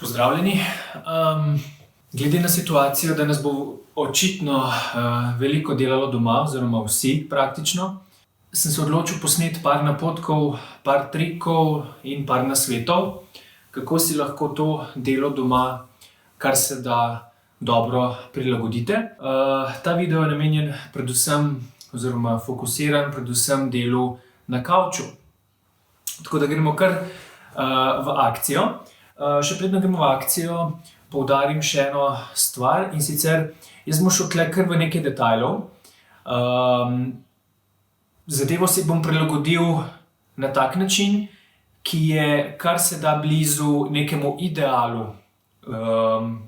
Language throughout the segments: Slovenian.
Pozdravljeni. Glede na situacijo, da nas bo očitno veliko delalo doma, oziroma vsi praktično, sem se odločil posneti par napotkov, par trikov in par nasvetov, kako si lahko to delo doma kar se da dobro prilagodite. Ta video je namenjen predvsem oziroma fokusiran predvsem delu na kavču. Tako da gremo kar v akcijo. Še predno gremo v akcijo, poudarim še eno stvar, in sicer jaz bom šel tule kar v nekaj detajlov. Zadevo si bom prilagodil na tak način, ki je kar se da blizu nekemu idealu,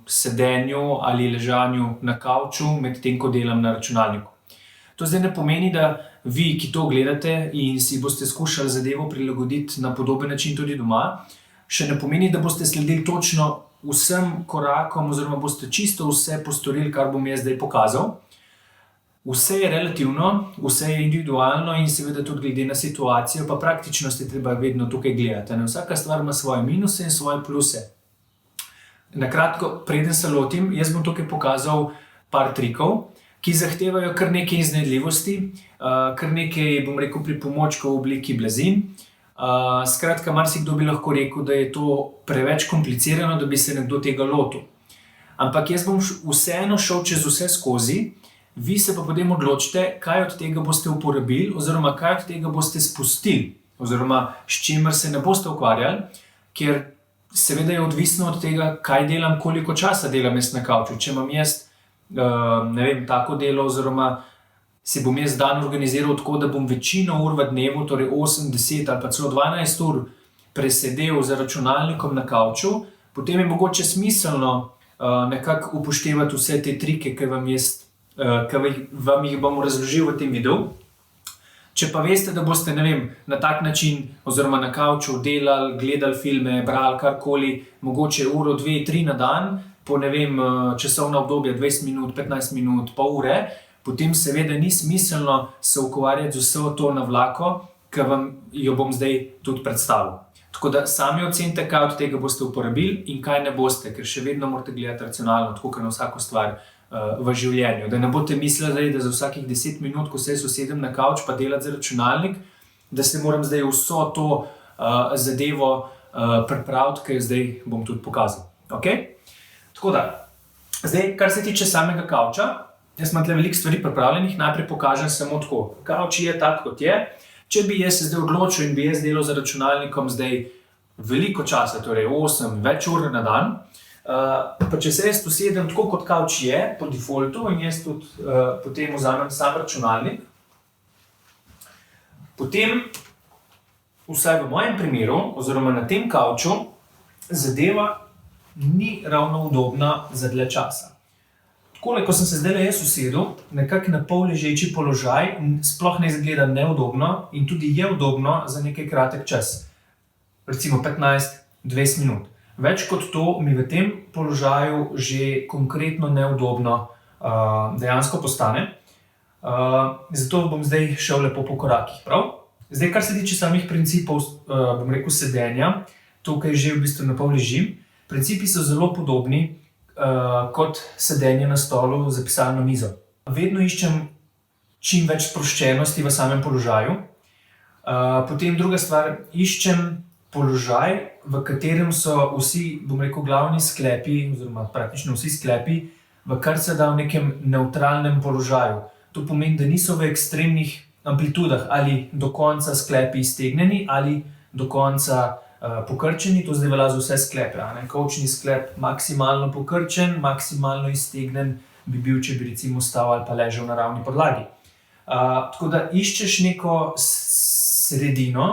sedenju ali ležanju na kavču, medtem ko delam na računalniku. To zdaj ne pomeni, da vi, ki to gledate in si boste skušali zadevo prilagoditi na podoben način tudi doma, še ne pomeni, da boste sledili točno vsem korakom oziroma boste čisto vse postorili, kar bom jaz zdaj pokazal. Vse je relativno, vse je individualno in seveda tudi glede na situacijo, pa praktičnost je treba vedno tukaj gledati. Vsaka stvar ima svoje minuse in svoje pluse. Na kratko, preden se lotim, jaz bom tukaj pokazal par trikov, ki zahtevajo kar nekaj iznajdljivosti, kar nekaj, bom rekel, pripomočkov v obliki blazin. Skratka, marsikdo bi lahko rekel, da je to preveč komplicirano, da bi se nekdo tega lotil. Ampak jaz bom vseeno šel čez vse skozi, vi se pa potem odločite, kaj od tega boste uporabili oziroma kaj od tega boste spustili oziroma s čimer se ne boste ukvarjali, ker seveda je odvisno od tega, kaj delam, koliko časa delam jaz na kavču. Če imam jaz, ne vem, tako delo oziroma si bom jaz dan organiziral tako, da bom večino ur v dnevu, torej 8, 10 ali pa celo 12 ur presedel za računalnikom na kavču, potem je mogoče smiselno nekako upoštevati vse te trike, ki vam jih bom razložil v tem videu. Če pa veste, da boste, ne vem, na tak način oziroma na kavču delali, gledali filme, brali karkoli, mogoče uro, 2, 3 na dan, po ne vem, časovna obdobja 20 minut, 15 minut, pol ure, potem seveda ni smiselno se ukvarjati z vso to navlako, ki vam jo bom zdaj tudi predstavil. Tako da sami ocenite, kaj od tega boste uporabili in kaj ne boste, ker še vedno morate gledati racionalno, tako kot na vsako stvar v življenju. Da ne boste mislili, da za vsakih 10 minut, ko se usedem na kavč pa delati za računalnik, da se moram zdaj vso to zadevo pripraviti, ki jo zdaj bom tudi pokazal. Okay? Tako da, zdaj, kar se tiče samega kavča, jaz imam tukaj veliko stvari pripravljenih, najprej pokažem samo tako. Kavč je tak, kot je. Če bi jaz se zdaj odločil in bi jaz delal za računalnikom zdaj veliko časa, torej 8, več ur na dan, pa če se jaz usedem tako, kot kavč je, po defaultu, in jaz tudi potem vzamem sam računalnik, potem, vsaj v mojem primeru, oziroma na tem kavču, zadeva ni ravno udobna za dlje časa. Takole, ko sem se zdajle jaz usedel, nekako na pol ležeči položaj, sploh ne izgleda neudobno in tudi je udobno za nekaj kratek čas. Recimo 15-20 minut. Več kot to mi v tem položaju že konkretno neudobno dejansko postane. Zato bom zdaj šel lepo po korakih, prav? Zdaj, kar se tiče samih principov, bom rekel, sedenja, tukaj že v bistvu na pol ležim. Principi so zelo podobni kot sedenje na stolu za pisalno mizo. Vedno iščem čim več sproščenosti v samem položaju. Potem druga stvar, iščem položaj, v katerem so vsi, bom rekel, glavni sklepi, oziroma praktično vsi sklepi, v kar se da v nekem nevtralnem položaju. To pomeni, da niso v ekstremnih amplitudah, ali do konca sklepi iztegnjeni, ali do konca pokrčeni, to zdaj velja za vse sklepe. Kavčni sklep maksimalno pokrčen, maksimalno iztegnen bi bil, če bi recimo stal ali pa ležal na ravni podlagi. Tako da iščeš neko sredino,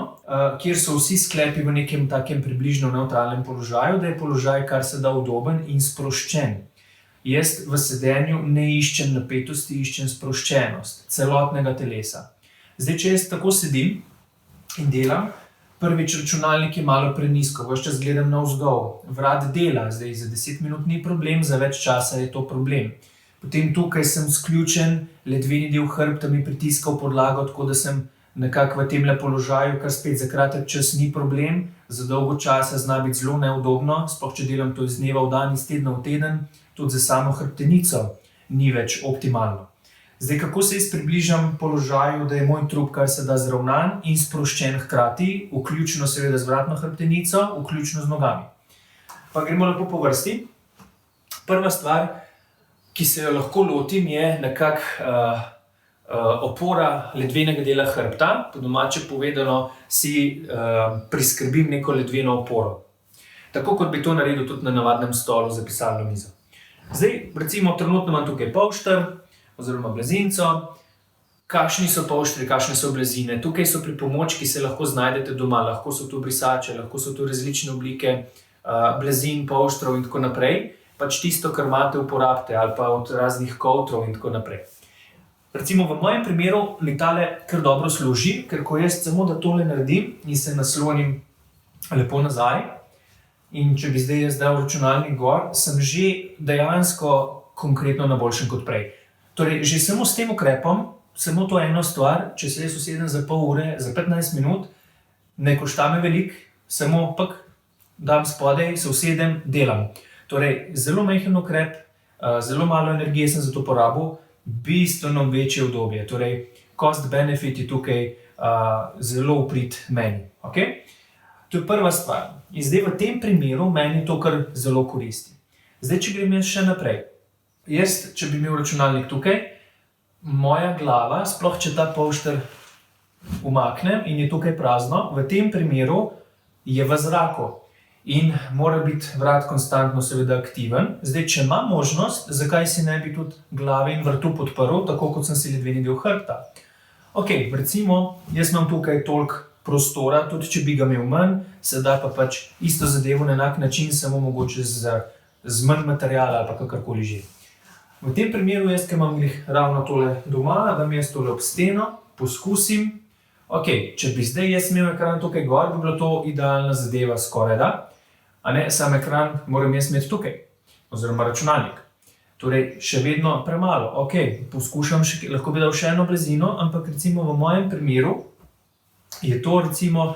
kjer so vsi sklepi v nekem takem približno nevtralnem položaju, da je položaj kar se da udoben in sproščen. Jaz v sedenju ne iščem napetosti, iščem sproščenost celotnega telesa. Zdaj, če jaz tako sedim in delam, prvič, računalnik je malo prenizko, ves čas gledam navzgor. Vrat dela, zdaj za 10 minut ni problem, za več časa je to problem. Potem tukaj sem sključen, ledveni del hrbta mi pritiska v podlago, tako da sem nekako v temle položaju, kar spet za kratek čas ni problem, za dolgo časa zna biti zelo neudobno, sploh če delam to iz dneva v dan, iz tedna v teden, tudi za samo hrbtenico ni več optimalno. Zdaj, kako se jaz približam položaju, da je moj trup kar se da zravnan in sproščen hkrati, vključno seveda z vratno hrbtenico, vključno z nogami. Pa gremo lepo po vrsti. Prva stvar, ki se jo lahko lotim, je nekako opora ledvenega dela hrbta. Po domače povedano si priskrbim neko ledveno oporo. Tako kot bi to naredil tudi na navadnem stolu za pisalno mizo. Zdaj, recimo, trenutno imam tukaj polšter oziroma blazinco. Kakšni so polštri, kakšne so blazine? Tukaj so pripomočki, ki se lahko znajdete doma. Lahko so to brisače, lahko so to različne oblike blazin, polštrov in tako naprej. Pač tisto, kar imate, uporabite, ali pa od raznih kovtrov in tako naprej. Recimo v mojem primeru mi tale kar dobro služi, ker ko jaz samo da tole naredim in se naslonim lepo nazaj, in če bi zdaj jaz dal računalnik gor, sem že dejansko konkretno na boljšem kot prej. Torej, že samo s tem ukrepom, samo to eno stvar, če se jaz usedem za pol ure, za 15 minut, ne košta me veliko, samo dam spodaj, se usedem, delam. Torej, zelo majhen ukrep, zelo malo energije sem za to porabil, bistveno večje udobje. Torej, cost benefit je tukaj zelo v prid meni. Okay? To je prva stvar. In zdaj v tem primeru meni to kar zelo koristi. Zdaj, če grem jaz še naprej. Jaz, če bi imel računalnik tukaj, moja glava, sploh če ta polšter umaknem in je tukaj prazno, v tem primeru je v zraku in mora biti vrat konstantno seveda aktiven. Zdaj, če imam možnost, zakaj si ne bi tudi glave in vratu podprl, tako kot sem si ledveni del hrbta. Ok, recimo, jaz imam tukaj toliko prostora, tudi če bi ga imel manj, se da pa pač isto zadevo na enak način, samo mogoče z manj materijala ali pa kakorkoli že. V tem primeru jaz, ki imam ravno tole doma, dam jaz tole ob steno, poskusim. Ok, če bi zdaj jaz imel ekran tukaj gor, bi bilo to idealna zadeva skoraj da. A ne, sam ekran moram jaz imeti tukaj, oziroma računalnik. Torej, še vedno premalo. Ok, poskušam, lahko bi dal še eno blazino, ampak recimo v mojem primeru je to recimo,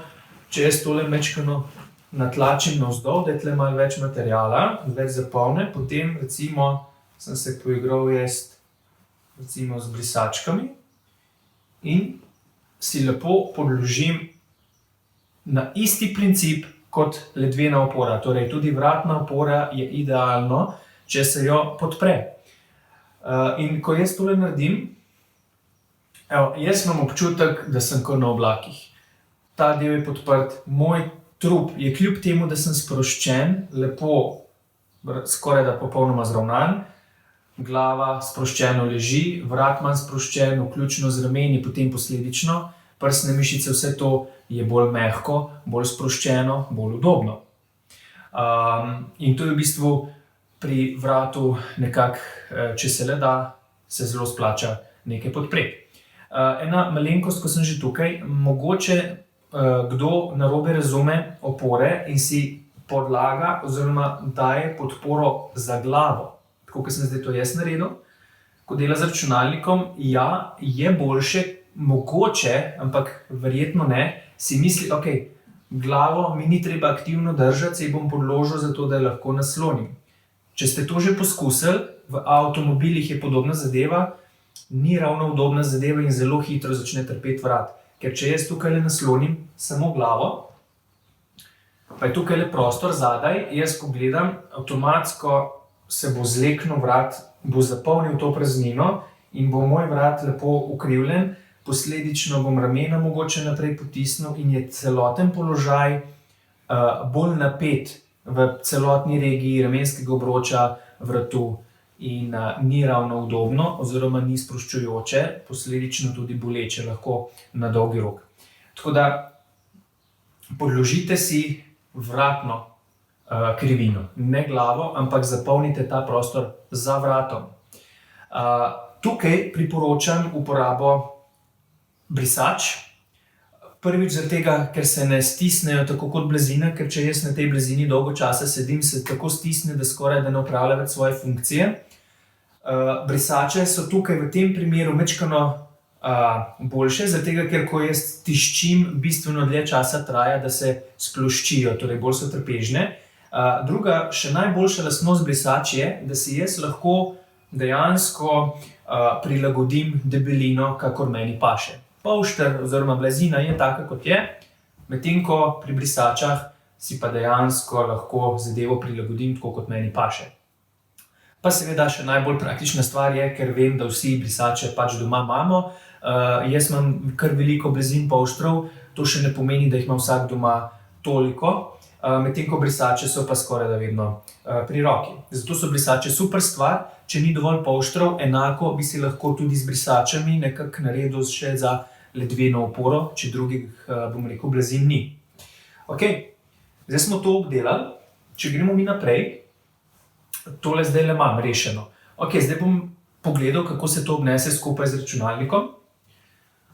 če jaz tole mečkano natlačim navzdol, da je tle malo več materijala, več zapolne, potem recimo sem se poigral jaz recimo z brisačkami in si lepo podložim na isti princip kot ledvena opora. Torej, tudi vratna opora je idealno, če se jo podpre. In ko jaz tole naredim, jaz imam občutek, da sem kar na oblakih. Ta del je podprt, moj trup je kljub temu, da sem sproščen, lepo, skoraj da popolnoma zravnan, glava sproščeno leži, vrat manj sproščen, vključno z rameni, potem posledično, prsne mišice, vse to je bolj mehko, bolj sproščeno, bolj udobno. In to je v bistvu pri vratu nekako, če se le da, se zelo splača nekaj podpreti. Ena malenkost, ko sem že tukaj, mogoče kdo narobe razume opore in si podlaga oziroma daje podporo za glavo. Tako, kot sem zdaj to jaz naredil, ko dela z računalnikom, ja, je boljše, mogoče, ampak verjetno ne, si misli, ok, glavo mi ni treba aktivno držati, se bom podložil zato, da jo lahko naslonim. Če ste to že poskusili, v avtomobilih je podobna zadeva, ni ravno udobna zadeva in zelo hitro začne trpeti vrat. Ker če jaz tukaj le naslonim samo glavo, pa je tukaj le prostor zadaj, jaz ko gledam, avtomatsko se bo zleknil vrat, bo zapolnil to praznino in bo moj vrat lepo ukrivljen, posledično bom ramena mogoče naprej potisnil in je celoten položaj bolj napet v celotni regiji ramenskega obroča, vratu in ni ravno udobno oziroma ni sproščujoče, posledično tudi boleče lahko na dolgi rok. Tako da podložite si vratno krivino, ne glavo, ampak zapolnite ta prostor za vratom. Tukaj priporočam uporabo brisač. Prvič zaradi tega, ker se ne stisnejo tako kot blazina, ker če jaz na tej blazini dolgo časa sedim, se tako stisne, da skoraj da ne opravlja več svoje funkcije. Brisače so tukaj v tem primeru mečkano boljše, zato ker ko jaz tiščim, bistveno dlje časa traja, da se sploščijo, torej bolj so trpežne. Druga, še najboljša lastnost brisač je, da si jaz lahko dejansko prilagodim debelino, kakor meni paše. Polšter oziroma blazina je taka, kot je, medtem ko pri brisačah si pa dejansko lahko zadevo prilagodim tako, kot meni paše. Pa seveda še najbolj praktična stvar je, ker vem, da vsi brisače pač doma imamo. Jaz imam kar veliko blazin polštrov, to še ne pomeni, da jih ima vsak doma toliko, medtem ko brisače so pa skorajda vedno pri roki. Zato so brisače super stvar, če ni dovolj polštrov, enako bi si lahko tudi z brisačami nekako naredil še za ledveno oporo, če drugih, blazin ni. Okej, zdaj smo to obdelali, če gremo mi naprej. Tole zdajle imam rešeno. Okej, zdaj bom pogledal, kako se to obnese skupaj z računalnikom.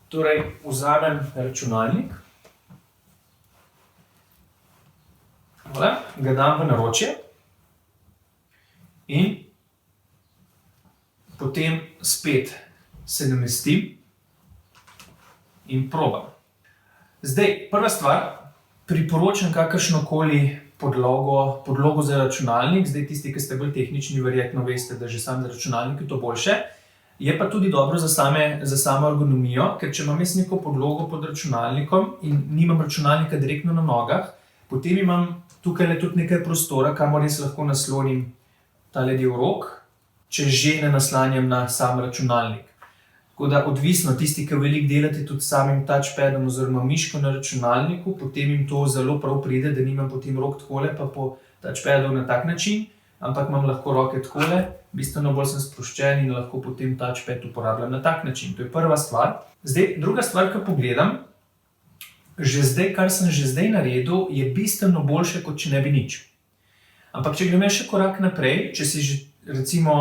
Torej, vzamem računalnik. Tole, ga dam v naročje. In potem spet se namestim in probam. Zdaj, prva stvar, priporočam kakršnokoli podlogo za računalnik. Zdaj, tisti, ki ste bolj tehnični, verjetno veste, da že sam za računalnik je to boljše. Je pa tudi dobro za samo ergonomijo, ker če imam jaz neko podlogo pod računalnikom in nimam računalnika direktno na nogah, potem imam tukaj tudi nekaj prostora, kamor jaz lahko naslonim tale del rok, če že ne naslanjam na sam računalnik. Tako da odvisno, tisti, ki veliko delate tudi s samim touchpadom oziroma miško na računalniku, potem jim to zelo prav pride, da nimam potem rok takole pa po touchpadu na tak način, ampak imam lahko roke takole, bistveno bolj sem sproščen in lahko potem touchpad uporabljam na tak način. To je prva stvar. Zdaj, druga stvar, ki pogledam, kar sem že zdaj naredil, je bistveno boljše, kot če ne bi nič. Ampak če grem še korak naprej, če si že recimo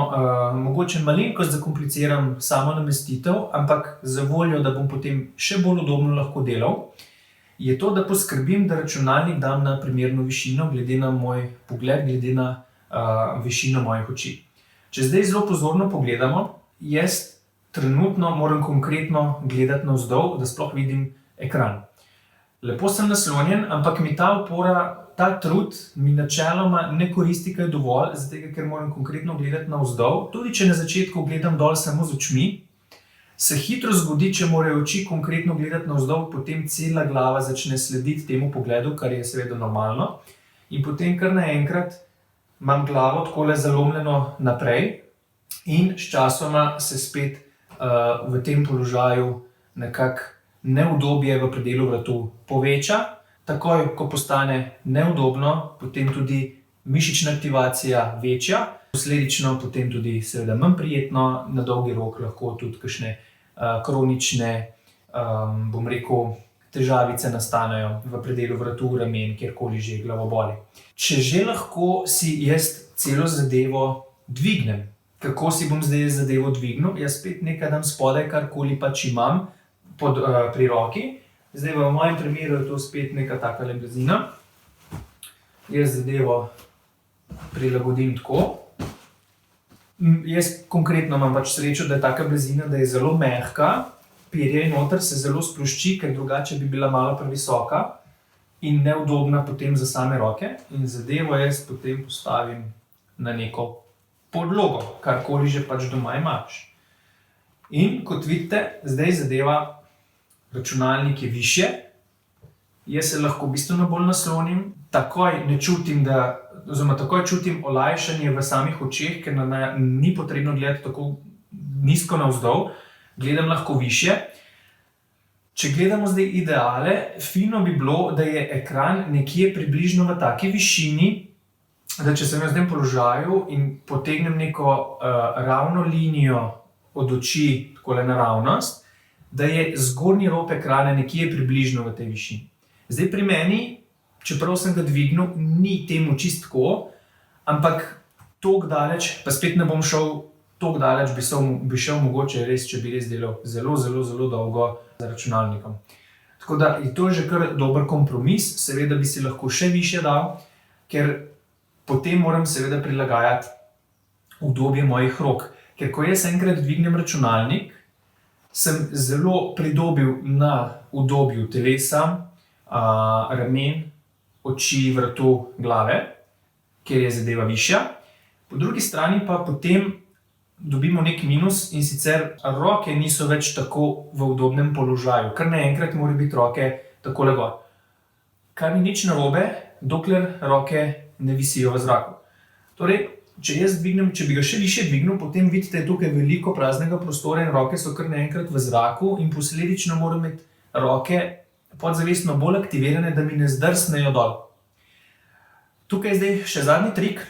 mogoče malenkost zakompliciram samo namestitev, ampak za voljo, da bom potem še bolj udobno lahko delal, je to, da poskrbim, da računalnik dam na primerno višino, glede na moj pogled, glede na višino mojih oči. Če zdaj zelo pozorno pogledamo, jaz trenutno moram konkretno gledati navzdol, da sploh vidim ekran. Lepo sem naslonjen, ampak mi ta opora, ta trud mi načeloma ne koristi kaj dovolj, zato ker moram konkretno gledati navzdol. Tudi če na začetku gledam dol samo z očmi, se hitro zgodi, če morajo oči konkretno gledati navzdol, potem cela glava začne slediti temu pogledu, kar je seveda normalno. In potem kar naenkrat imam glavo takole zalomljeno naprej in sčasoma se spet v tem položaju nekako neudobje v predelu vratu poveča. Takoj, ko postane neudobno, potem tudi mišična aktivacija večja, posledično potem tudi seveda manj prijetno, na dolgi rok lahko tudi kakšne kronične, težavice nastanejo v predelu vratu, ramen, kjerkoli že glavoboli. Če že lahko si jaz celo zadevo dvignem, kako si bom zdaj zadevo dvignil? Jaz spet nekaj dam spodaj, karkoli pač imam pri roki. Zdaj v mojem primeru je to spet neka takale blazina. Jaz zadevo prilagodim tako. Jaz konkretno imam pač srečo, da je taka blazina, da je zelo mehka, perje noter se zelo splošči, ker drugače bi bila malo previsoka in neudobna potem za same roke. In zadevo jaz potem postavim na neko podlogo, karkoli že pač doma imaš. In kot vidite, zdaj zadeva, računalnik je višje, jaz se lahko bistveno bolj naslonim, takoj čutim olajšanje v samih očeh, ker ni potrebno gledati tako nizko navzdol, gledam lahko višje. Če gledamo zdaj ideale, fino bi bilo, da je ekran nekje približno v taki višini, da če sem v tem položaju in potegnem neko ravno linijo od oči, takole naravnost, da je zgornji rob ekrana nekje približno v tej višini. Zdaj pri meni, čeprav sem ga dvignil, ni temu čisto tako, ampak toliko daleč, pa spet ne bom šel, toliko daleč bi šel mogoče res, če bi res delal zelo, zelo, zelo dolgo za računalnikom. Tako da je to že kar dober kompromis, seveda bi si lahko še višje dal, ker potem moram seveda prilagajati udobje mojih rok. Ker ko jaz enkrat dvignem računalnik, sem zelo pridobil na udobju telesa, ramen, oči, vratu, glave, kjer je zadeva višja. Po drugi strani pa potem dobimo nek minus, in sicer roke niso več tako v udobnem položaju. Kar naenkrat morajo biti roke takole gor. Kar ni nič narobe, dokler roke ne visijo v zraku. Torej, če bi ga še višje dvignil, potem vidite, da je tukaj veliko praznega prostora in roke so kar naenkrat v zraku in posledično moram imeti roke podzavestno bolj aktivirane, da mi ne zdrsnejo dol. Tukaj je zdaj še zadnji trik,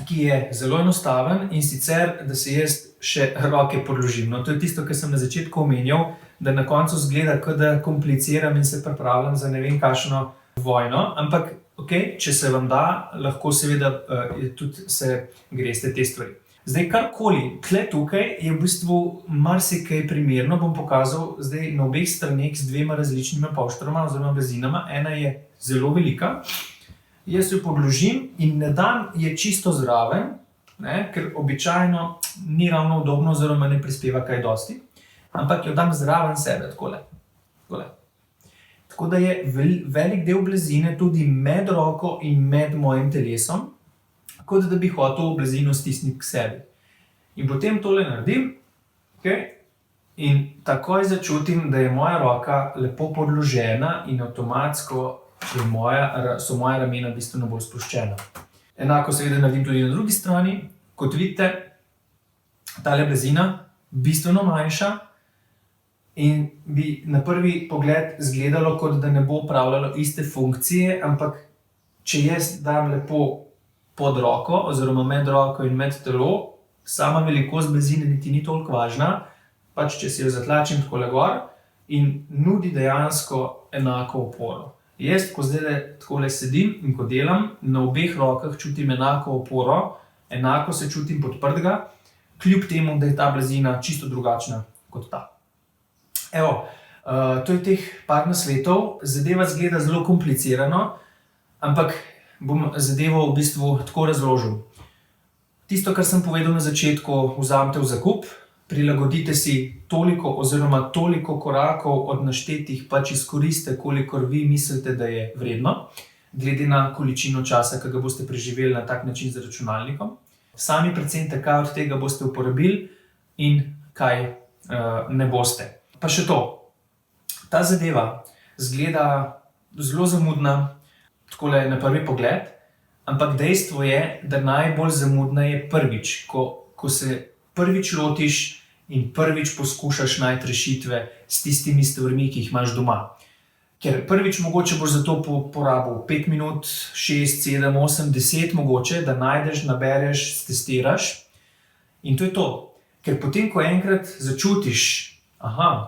ki je zelo enostaven, in sicer, da se jaz še roke podložim. No, to je tisto, kar sem na začetku omenjal, da na koncu izgleda, kot da kompliciram in se pripravljam za ne vem kakšno vojno, ampak okej, če se vam da, lahko seveda tudi se greste te stvari. Zdaj, karkoli, tukaj je v bistvu marsikaj primerno, bom pokazal zdaj na obeh straneh z dvema različnima pavštrama oziroma blazinama. Ena je zelo velika, jaz jo podložim in ne dam je čisto zraven, ker običajno ni ravno udobno oziroma ne prispeva kaj dosti, ampak jo dam zraven sebe, takole. Tako da je velik del blazine tudi med roko in med mojim telesom, kot da bi hotel blazino stisniti k sebi. In potem tole naredim, in takoj začutim, da je moja roka lepo podložena in avtomatsko so moja ramena bistveno bolj sproščena. Enako seveda naredim tudi na drugi strani. Kot vidite, tale blazina bistveno manjša in bi na prvi pogled izgledalo, kot da ne bo opravljalo iste funkcije, ampak če jaz dam lepo pod roko oziroma med roko in med telo, sama velikost blazine niti ni toliko važna, pač če si jo zatlačim takole gor in nudi dejansko enako oporo. Jaz, ko zdaj takole sedim in ko delam, na obeh rokah čutim enako oporo, enako se čutim podprtega, kljub temu, da je ta blazina čisto drugačna kot ta. Evo, to je teh par nasvetov. Zadeva izgleda zelo komplicirano, ampak bom zadevo v bistvu tako razložil. Tisto, kar sem povedal na začetku, vzamete v zakup, prilagodite si toliko oziroma toliko korakov od naštetih, pač izkoriste, kolikor vi mislite, da je vredno, glede na količino časa, ki ga boste preživeli na tak način z računalnikom. Sami precenite, kaj od tega boste uporabili in kaj ne boste. Pa še to, ta zadeva izgleda zelo zamudna, takole na prvi pogled, ampak dejstvo je, da najbolj zamudna je prvič, ko se prvič lotiš in prvič poskušaš najti rešitve s tistimi stvarmi, ki jih imaš doma. Ker prvič mogoče boš za to porabil 5 minut, 6, 7, 8, 10 mogoče, da najdeš, nabereš, testiraš. In to je to. Ker potem, ko enkrat začutiš,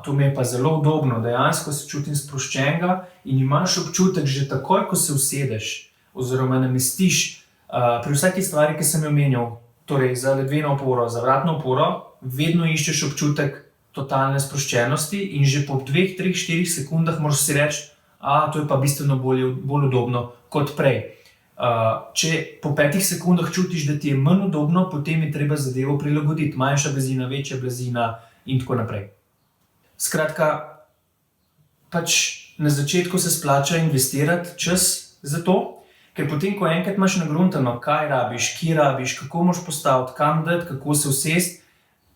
to mi je pa zelo udobno, dejansko se čutim sproščenega in imaš občutek že takoj, ko se usedeš oziroma namestiš pri vsaki stvari, ki sem jo omenjal, torej za ledveno oporo, za vratno oporo, vedno iščeš občutek totalne sproščenosti in že po 2, 3, 4 sekundah moraš si reči, to je pa bistveno bolj udobno kot prej. Če po 5 sekundah čutiš, da ti je manj udobno, potem je treba zadevo prilagoditi. Manjša blazina, večja blazina in tako naprej. Skratka, pač na začetku se splača investirati čas za to, ker potem, ko enkrat imaš nagruntano, kaj rabiš, kje rabiš, kako moraš postaviti, kam dati, kako se usesti,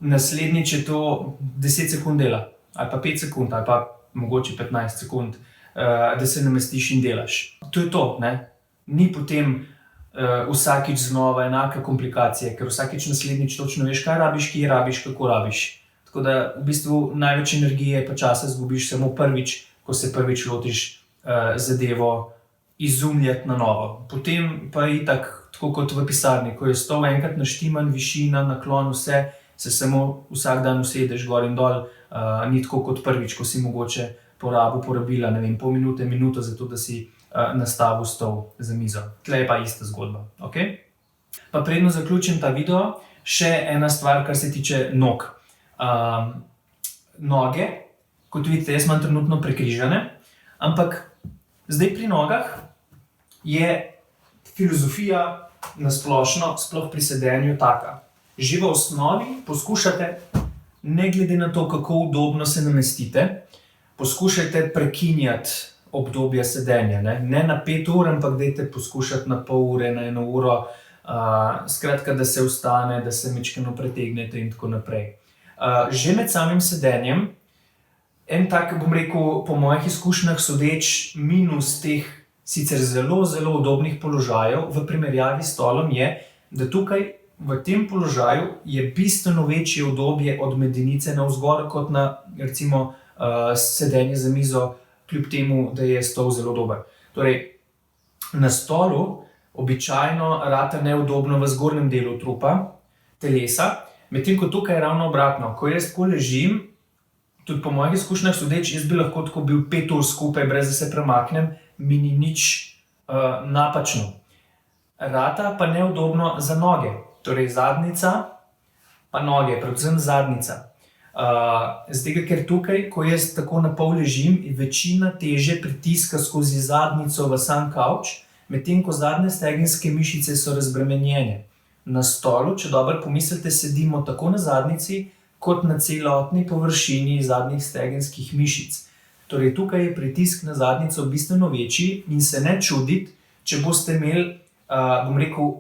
naslednjič je to 10 sekund dela, ali pa 5 sekund, ali pa mogoče 15 sekund, da se namestiš in delaš. To je to, ne? Ni potem vsakič znova enaka komplikacija, ker vsakič naslednjič točno veš, kaj rabiš, kje rabiš, kako rabiš. Tako da v bistvu največ energije pa časa izgubiš samo prvič, ko se prvič lotiš zadevo izumljati na novo. Potem pa itak, tako kot v pisarni, ko je stol enkrat naštiman, višina, naklon, vse, se samo vsak dan usedeš gor in dol, ni tako kot prvič, ko si mogoče porabila, ne vem, pol minute, minuto za to, da si nastavil stol za mizo. Tle je pa ista zgodba, okej? Pa predno zaključim ta video, še ena stvar, kar se tiče nog. Noge, kot vidite, jaz imam trenutno prekrižane, ampak zdaj pri nogah je filozofija na splošno, sploh pri sedenju taka. Že v osnovi poskušate ne glede na to, kako udobno se namestite, poskušajte prekinjati obdobje sedenja. Ne na 5 ur, ampak dajte poskušati na pol ure, na 1 uro. Skratka, da se vstane, da se majčkeno pretegnete in tako naprej. Že med samim sedenjem, en tak, bom rekel, po mojih izkušnjah sodeč, minus teh sicer zelo, zelo udobnih položajev v primerjavi s stolom je, da tukaj v tem položaju je bistveno večje udobje od medenice navzgor, kot na recimo sedenje za mizo, kljub temu, da je stol zelo dober. Torej, na stolu običajno rata neudobno v zgornjem delu trupa, telesa, medtem ko tukaj je ravno obratno. Ko jaz tako ležim, tudi po mojih izkušnjah sodeč, jaz bi lahko tako bil 5 ur skupaj, brez da se premaknem, mi ni nič napačno. Rata pa neudobno za noge, torej zadnjica pa noge, predvsem zadnjica. Zaradi tega, ker tukaj, ko jaz tako na pol ležim, večina teže pritiska skozi zadnjico v sam kavč, medtem ko zadnje stegenske mišice so razbremenjene. Na stolu, če dobro pomislite, sedimo tako na zadnjici, kot na celotni površini zadnjih stegenskih mišic. Torej, tukaj je pritisk na zadnjico bistveno večji in se ne čuditi, če boste imeli, bom rekel,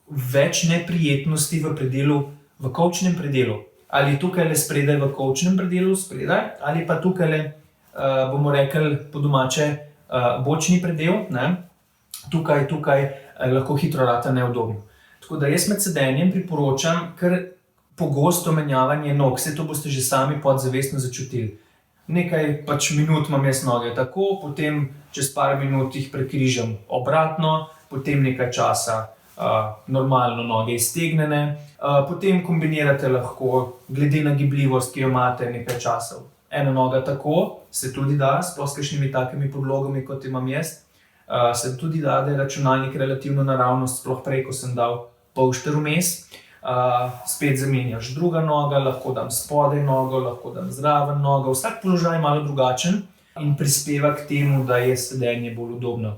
več neprijetnosti v predelu, v kavčnem predelu. Ali tukaj spredaj v kavčnem predelu, spredaj, ali pa tukaj, bomo rekli po domače, bočni predel, ne? Tukaj lahko hitro rata neudobno. Tako da jaz med sedenjem priporočam kar pogosto menjavanje nog, saj to boste že sami podzavestno začutili. Nekaj minut imam jaz noge tako, potem čez par minut jih prekrižam obratno, potem nekaj časa normalno noge iztegnjene, potem kombinirate lahko, glede na gibljivost, ki jo imate, nekaj časa. Ena noga tako se tudi da, sploh s kakšnimi takimi podlogami, kot imam jaz, se tudi da, da je računalnik relativno naravnost, sploh prej, ko sem dal polšter vmes. Spet zamenjaš druga noga, lahko dam spodaj nogo, lahko dam zraven nogo, vsak položaj je malo drugačen in prispeva k temu, da je sedenje bolj udobno.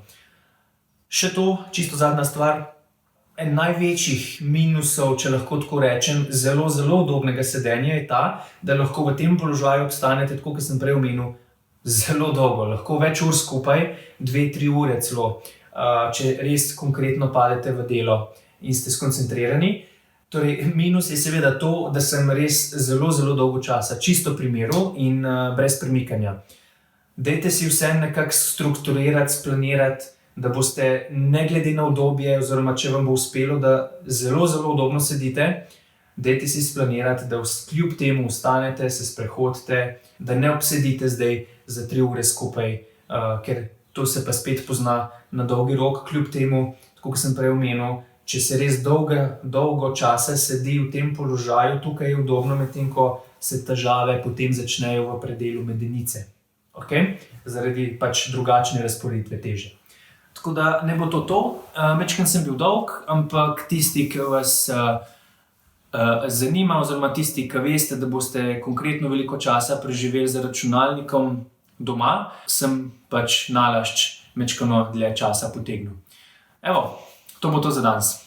Še to, čisto zadnja stvar, en največjih minusov, če lahko tako rečem, zelo, zelo udobnega sedenja je ta, da lahko v tem položaju obstanete, tako kot sem prej omenil, zelo dolgo, lahko več ur skupaj, 2-3 ure celo, če res konkretno padete v delo in ste skoncentrirani. Torej, minus je seveda to, da sem res zelo, zelo dolgo časa čisto pri miru in brez premikanja. Dajte si vse nekako strukturirati, splanirati, da boste ne glede na udobje, oziroma če vam bo uspelo, da zelo, zelo udobno sedite, dajte si splanirati, da kljub temu vstanete, se sprehodite, da ne obsedite zdaj za 3 ure skupaj, ker to se pa spet pozna na dolgi rok, kljub temu, tako kot sem prej omenil, če se res dolgo časa sedi v tem položaju, tukaj je udobno, medtem ko se težave potem začnejo v predelu medenice. Zaradi drugačne razporeditve teže. Tako da ne bo to. Majčkeno sem bil dolg, ampak tisti, ki vas zanima, oziroma tisti, ki veste, da boste konkretno veliko časa preživeli za računalnikom doma, sem nalašč majčkeno dlje časa potegnil. Evo, to bo to za danes.